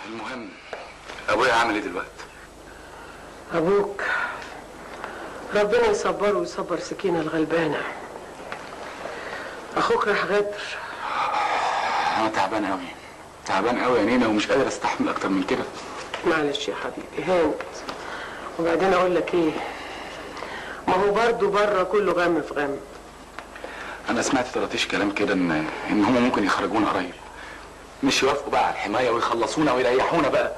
المهم ابويا عامل ايه دلوقتي؟ ابوك ربنا يصبره ويصبر سكينة الغلبانة. اخوك راح غدر. انا تعبان قوي تعبان قوي يا نينا ومش قادر استحمل اكتر من كده. معلش يا حبيبي هانت. وبعدين اقول لك ايه، ما هو برضه بره كله غم في غم. انا سمعت طرطيش كلام كده ان هم ممكن يخرجونا قريب، مش يوافقوا بقى على الحمايه ويخلصونا ويريحونا بقى.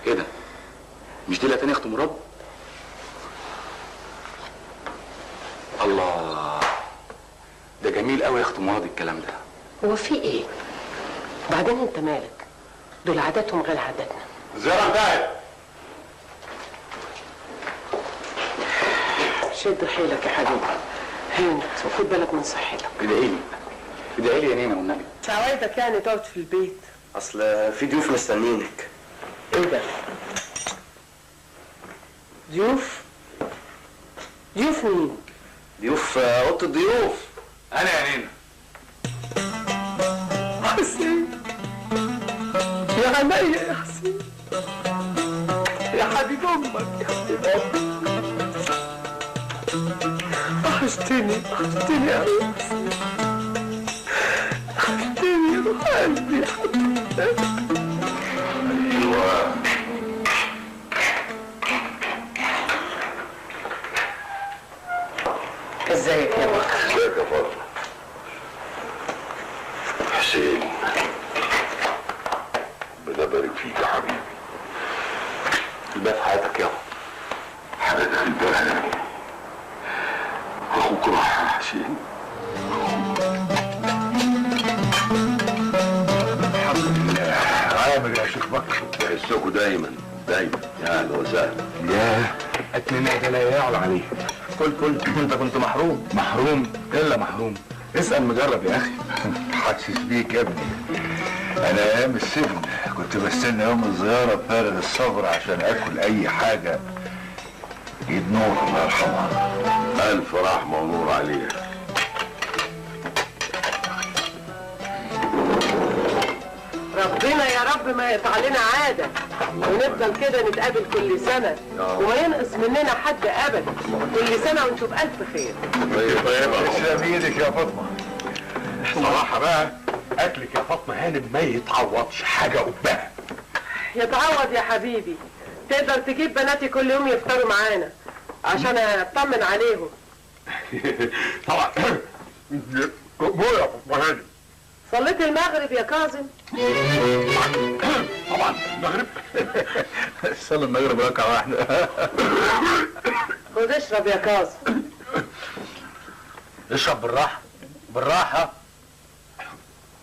ايه ده؟ مش دي اللي تاني اخت مراد؟ الله، ده جميل قوي يا اخت مراد الكلام ده. هو في ايه؟ بعدين انت مالك؟ دول عاداتهم غير عاداتنا. الزياره انتهت. شد حيلك يا حبيبي هانت وخد بالك من صحتك. ادعي لي يا نينا والنبي. مش عوايدك يعني تقعد في البيت؟ اصل في ضيوف مستنيينك. ايه ده؟ ضيوف؟ ضيوف مين؟ ضيوف اوضه الضيوف. انا يا نينا. حسين يا عينيا يا حسين يا حبيب امك يا حبيب امك. وحشتني يا حسين، وحشتني روح قلبي يا حبيبي. ازيك يا بكر؟ ازيك يا فاطمة؟ حسين ربنا يبارك فيك يا حبيبي. الباقي في حياتك يابا. حاجة الباهي اخوك راح يا حسين. الحمد لله. عامل يا شيخ بكر. بحسكوا دايما يا اهلا وسهلا. ياه اتنين ده لا يعلى عليه. كل انت كنت محروم. محروم الا محروم. اسال مجرب يا اخي. حاسس بيك يا ابني. انا ايام السجن كنت بستنى يوم الزياره بفارغ الصبر عشان اكل اي حاجه. ايد نور الله يرحمها الف رحمه ونور عليها. ربنا يا رب ما يقطع لنا عاده ونفضل كده نتقابل كل سنه وما ينقص مننا حد ابدا. كل سنه وانتم بالف خير. طيب تسلم ايدك يا فاطمه. صراحة بقى أكلك يا فاطمة هانم ما يتعوضش حاجة قبها. يتعوض يا حبيبي. تقدر تجيب بناتي كل يوم يفطروا معانا عشان اطمن عليهم. طبعا بويا يا فاطمة هانم. صليت المغرب يا كاظم؟ طبعا المغرب. صلي المغرب ركعه واحده. خد اشرب يا كاظم. اشرب بالراحه بالراحه.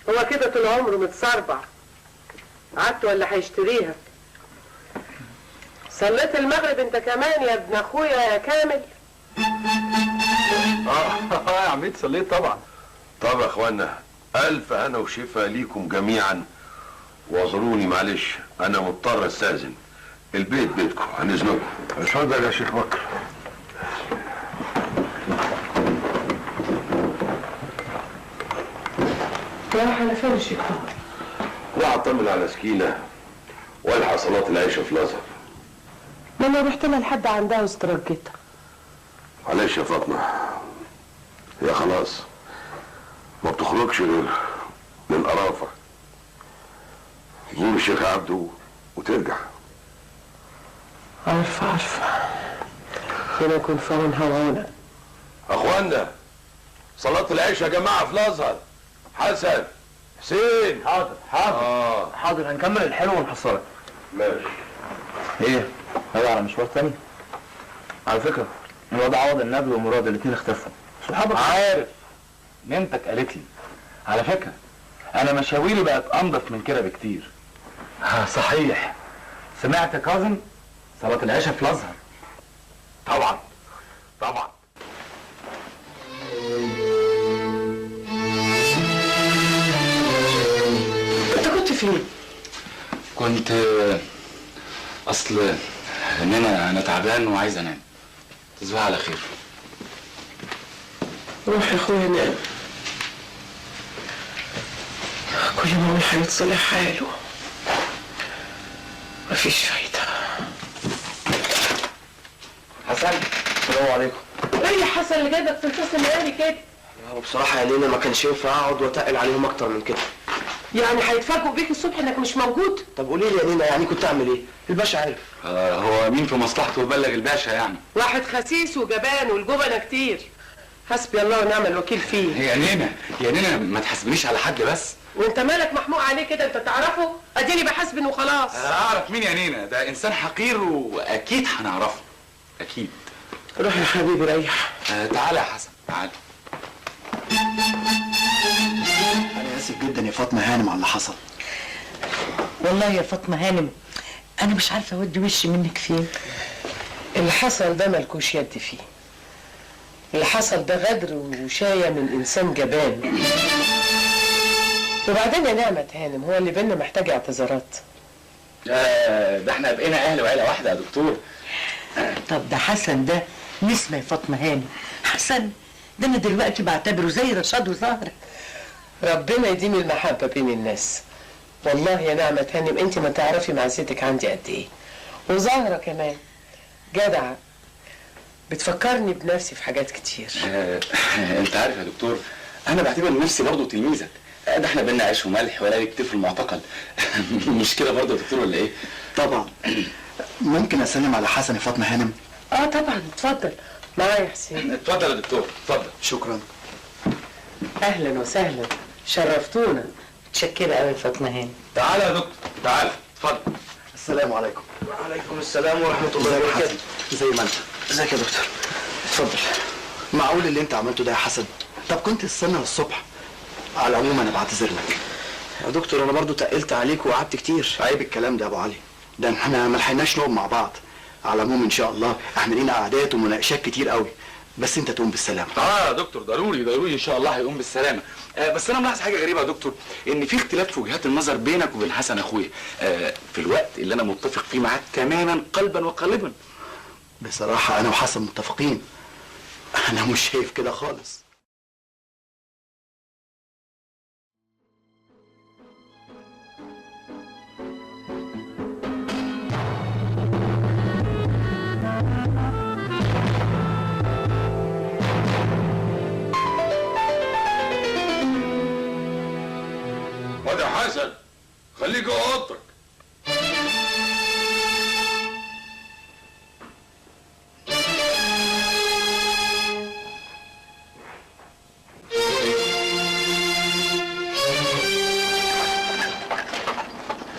هو كده طول عمره متصربع. عدت ولا هيشتريها؟ صليت المغرب انت كمان يا ابن اخويا يا كامل؟ يا عميد صليت طبعا. طب يا اخوانا الف هنا وشفا ليكم جميعا. واعذروني معلش انا مضطر استاذن. البيت بيتكم عن اذنكم. اتفضل يا شيخ بكر. راح على فين الشيخ بكر؟ راح اطمن على سكينه والحق صلاه العشاء في الازهر. ما انا رحت لها لحد عندها واسترجيتها. معلش يا فاطمه هي خلاص ما بتخرجش غير للقرافه. تزور الشيخ عبده وترجع. عارفه ربنا يكون في عونها وعونك. اخوانا صلاه العشاء يا جماعه في الازهر. حسن حسين. حاضر حاضر هنكمل الحلو ونحصلك. ماشي. ايه؟ هذا على مشوار تاني؟ على فكرة الواد عوض النبي ومراد الاتنين اختفوا. صحابك عارف نمتك قالت لي على فكرة انا مشاويري بقت انضف من كده بكتير. صحيح. سمعت يا كاظم صلاة العشاء في الازهر؟ طبعا طبعا. انت كنت فين؟ كنت اصل ان انا تعبان وعايز انام. تصبح على خير. روح يا اخويا نام. كل ما هو هيتصلح حاله. مفيش فايدة. حسن السلام عليكم. ايه يا حسن اللي جايبك في الفصل النهاري كده؟ وبصراحة يا لينا ما كانش ينفع اقعد واتقل عليهم اكتر من كده. يعني هيتفاجئوا بيك الصبح انك مش موجود؟ طب قولي لي يا لينا يعني كنت اعمل ايه؟ الباشا عارف. هو مين في مصلحته يبلغ الباشا يعني؟ واحد خسيس وجبان والجبنة كتير. حسبي الله ونعم الوكيل فيه. يا نينا ما تحاسبنيش على حد بس. وانت مالك محموق عليه كده؟ انت تعرفه؟ اديني بحاسبن وخلاص. اعرف مين يا نينا؟ ده انسان حقير واكيد هنعرفه. اكيد. روح يا حبيبي ريح. تعالى يا حسن تعالى. انا اسف جدا يا فاطمة هانم على اللي حصل. والله يا فاطمة هانم أنا مش عارفة أودي وشي منك فين. اللي حصل ده ملكوش يد فيه. اللي حصل ده غدر ووشاية من إنسان جبان. وبعدين يا نعمة هانم هو اللي بينا محتاج اعتذارات. ده احنا بقينا اهل وعيله واحده يا دكتور. طب ده حسن ده نسمة يا فاطمة هانم. حسن ده أنا دلوقتي بعتبره زي رشاد وزهرة. ربنا يديم المحبة بين الناس. والله يا نعمة هانم انت ما تعرفي معزتك عندي قد ايه. وزهرة كمان جدعة بتفكرني بنفسي في حاجات كتير. انت عارف يا دكتور انا بعتبر نفسي برضه تلميذك. ده احنا بينا عيش وملح ولا يكتفي المعتقل. مش كده برضه يا دكتور ولا ايه؟ طبعا. ممكن اسلم على حسن يا فاطمة هانم؟ اه طبعا اتفضل معايا حسين. اتفضل يا دكتور اتفضل. شكرا. اهلا وسهلا شرفتونا. متشكرة أوي يا فاطمة هانم. تعالى يا دكتور تعالى اتفضل. السلام عليكم. وعليكم السلام ورحمة الله وبركاته. زي ما انت. ازيك يا دكتور؟ اتفضل. معقول اللي انت عملته ده يا حسن؟ طب كنت تستنى للصبح. على العموم انا بعتذر لك. يا دكتور انا برضو تقلت عليك وقعدت كتير. عيب الكلام ده يا ابو علي. ده احنا ما لحقناش نقعد مع بعض. على العموم ان شاء الله احنا لينا قعدات ومناقشات كتير قوي. بس انت تقوم بالسلامة. يا دكتور ضروري ان شاء الله هيقوم بالسلامه. بس انا ملاحظ حاجه غريبه يا دكتور ان في اختلاف في وجهات النظر بينك وبين حسن اخويا في الوقت اللي انا متفق فيه معاك تماما قلبا وقالبا. بصراحة انا وحسن متفقين. انا مش شايف كده خالص. واد يا حسن خليك جوه اوضتك.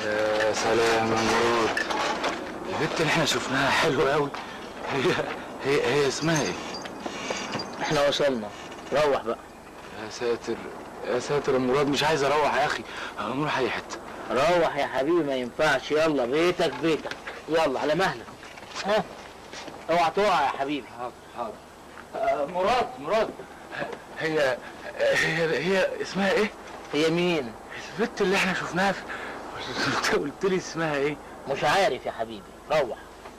يا سلام يا مراد. البنت اللي احنا شفناها حلوه قوي. هي اسمها ايه؟ احنا وصلنا. روح بقى. يا ساتر يا ساتر يا مراد مش عايز اروح يا اخي. هنروح اي حته. روح يا حبيبي ما ينفعش. يلا بيتك يلا على مهلك. ها اوعى تقع يا حبيبي. حاضر. مراد هي اسمها ايه؟ هي مين؟ البنت اللي احنا شفناها انت قلت لي اسمها ايه؟ مش عارف يا حبيبي.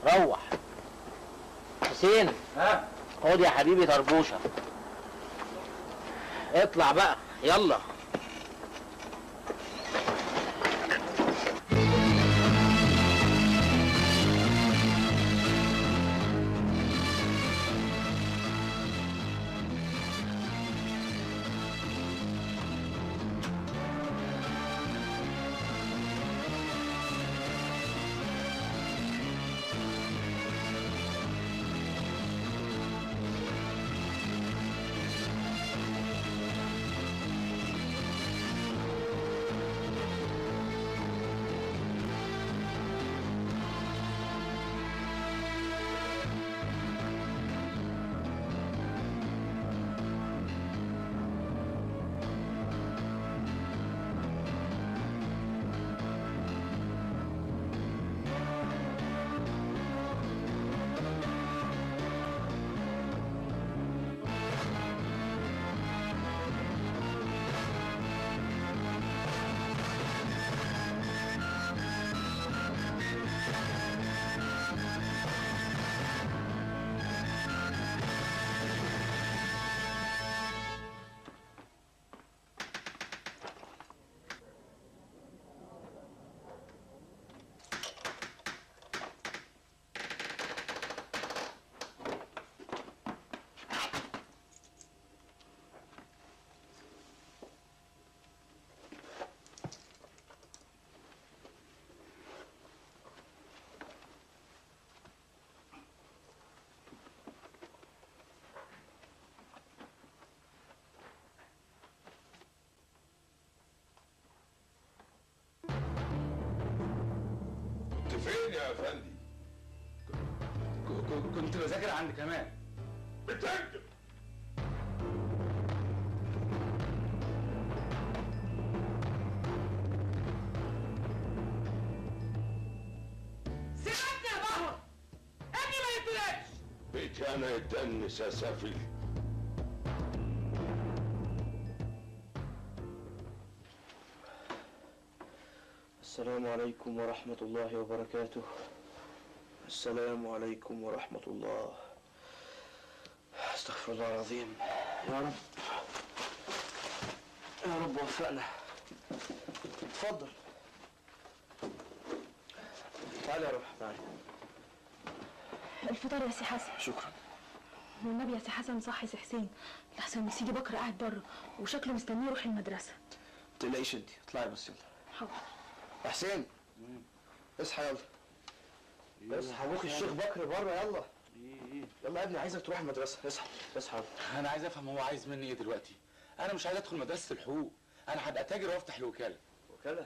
روح. حسين خد يا حبيبي طربوشة. اطلع بقى يلا. يا افندي؟ كنت بذاكر عند كمان. بتكذب. سيبني يا بابا، ابني ما يتولدش. بيتي انا يتدنس يا سافل. السلام عليكم ورحمة الله وبركاته. السلام عليكم ورحمة الله. استغفر الله العظيم. يا رب يا رب وفقنا. اتفضل. تعالي يا روح تعالي. الفطار يا سي حسن. شكرا. والنبي يا سي حسن صحي سي حسين، لحسن سيدي بكر قاعد بره وشكله مستنيه يروح المدرسه. ما تقلقيش انت، اطلعي بس يلا. حاضر. يا حسين اصحى يلا. اصحى ابوك الشيخ بكر بره يلا. يلا يا ابني عايزك تروح المدرسه. اصحى اصحى. انا عايز افهم هو عايز مني ايه دلوقتي. انا مش عايز ادخل مدرسه الحقوق، انا هبقى تاجر وافتح الوكاله. وكاله؟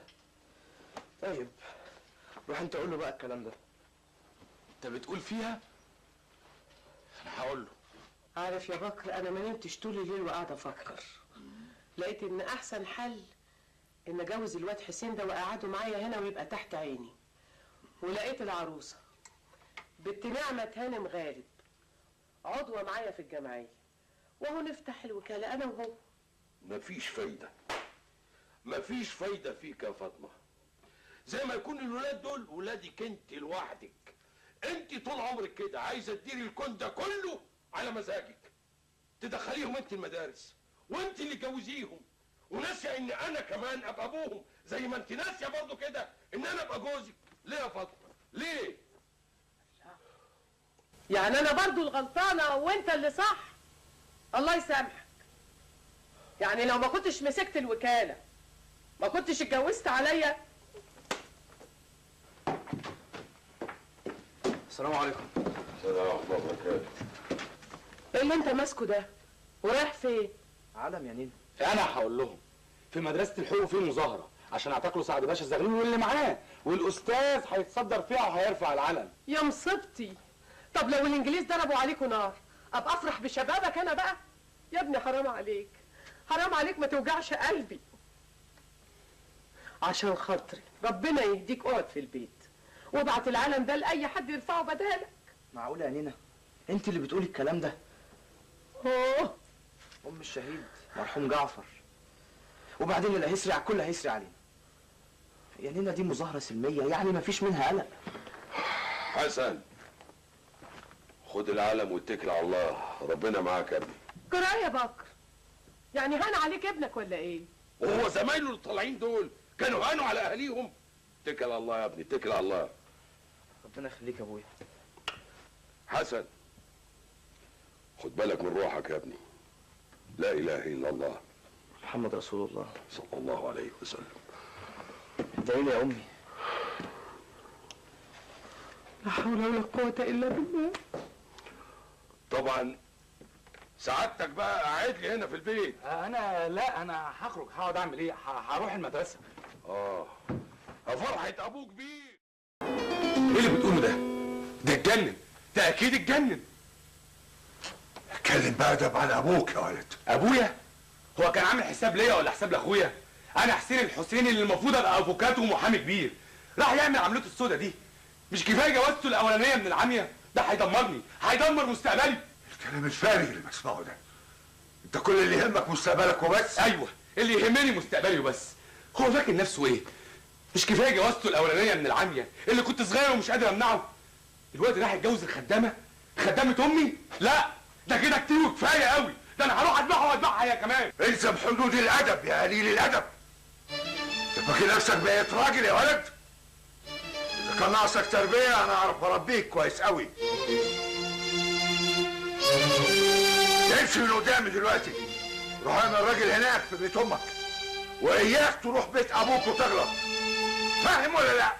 طيب روح انت قول له بقى الكلام ده. انت بتقول فيها؟ انا هقول له. عارف يا بكر، انا ما نمتش طول الليل وقاعده افكر. لقيت ان احسن حل ان اجوز الواد حسين ده واقعده معايا هنا ويبقى تحت عيني. ولقيت العروسه بنت نعمه هانم غالب عضوه معايا في الجمعيه، وهو نفتح الوكاله انا وهو. مفيش فايدة، مفيش فايدة فيك يا فاطمة. زي ما يكون الولاد دول ولادك انت لوحدك. انت طول عمرك كده عايزة تديري الكون ده كله على مزاجك، تدخليهم انت المدارس وانت اللي تجوزيهم، وناسية ان انا كمان ابقى ابوهم، زي ما انت ناسية برضه كده ان انا ابقى جوزك. ليه يا فاطمة؟ ليه؟ يعني انا برضو الغلطانه وانت اللي صح؟ الله يسامحك. يعني لو ما كنتش مسكت الوكاله ما كنتش اتجوزت عليا. السلام عليكم. السلام ورحمة الله وبركاته. ايه اللي انت ماسكه ده؟ ورايح فين؟ علم يا نينا. انا هقول لهم في مدرسه الحقوق في مظاهره عشان اعتقلوا سعد باشا الزغلول واللي معاه، والاستاذ هيتصدر فيها وهيرفع العلم. يا مصيبتي. طب لو الانجليز ضربوا عليكوا نار ابقى افرح بشبابك انا بقى؟ يا ابني حرام عليك، حرام عليك، ما توجعش قلبي. عشان خاطري ربنا يهديك، اقعد في البيت وابعت العلم ده لاي حد يرفعه بدالك. معقولة يا نينا انت اللي بتقولي الكلام ده؟ اوه، ام الشهيد مرحوم جعفر. وبعدين اللي هيسري على الكل هيسري علينا. يا نينا دي مظاهرة سلمية، يعني مفيش منها قلق. حسن خد العلم واتكل على الله، ربنا معاك يا ابني. جرايه يا بكر، يعني هان عليك ابنك ولا ايه؟ وهو زمايله اللي طالعين دول كانوا هانوا على اهاليهم؟ اتكل على الله يا ابني، اتكل على الله. ربنا يخليك يا ابويا. حسن خد بالك من روحك يا ابني. لا اله الا الله محمد رسول الله صلى الله عليه وسلم. ادعي لي يا امي. لا حول ولا قوه الا بالله. طبعا سعادتك بقى قاعد لي هنا في البيت. انا لا، انا هخرج، هقعد اعمل ايه؟ هروح المدرسه. فرحة ابوك بيه. ايه اللي بتقوله ده؟ ده اتجنن، ده اكيد اتجنن. اتكلم بأدب على ابوك يا ولد. ابويا؟ هو كان عامل حساب ليا ولا حساب لاخويا؟ انا حسين الحسيني اللي المفروض ابقى افوكاتو ومحامي كبير، راح يعمل عملته السودة دي. مش كفايه جوازته الاولانيه من العمية؟ ده هيدمرني، هيدمر مستقبلي. الكلام الفارغ اللي بسمعه ده. انت كل اللي يهمك مستقبلك وبس؟ ايوه، اللي يهمني مستقبلي وبس. هو فاكر نفسه ايه؟ مش كفايه جوازته الاولانيه من العمية اللي كنت صغير ومش قادر امنعه؟ دلوقتي راح يتجوز الخدامه، خدامه امي؟ لا، ده كده كتير وكفايه قوي. ده انا هروح اذبحها واذبحها هي كمان. الزم حدود الادب يا قليل الادب. انت فاكر نفسك بقيت راجل يا ولد؟ اذا كان ناقصك تربيه انا اعرف اربيك كويس قوي. امشي من قدامي دلوقتي. روح اعمل الراجل هناك في بيت امك، واياك تروح بيت ابوك وتغلط. فاهم ولا لا؟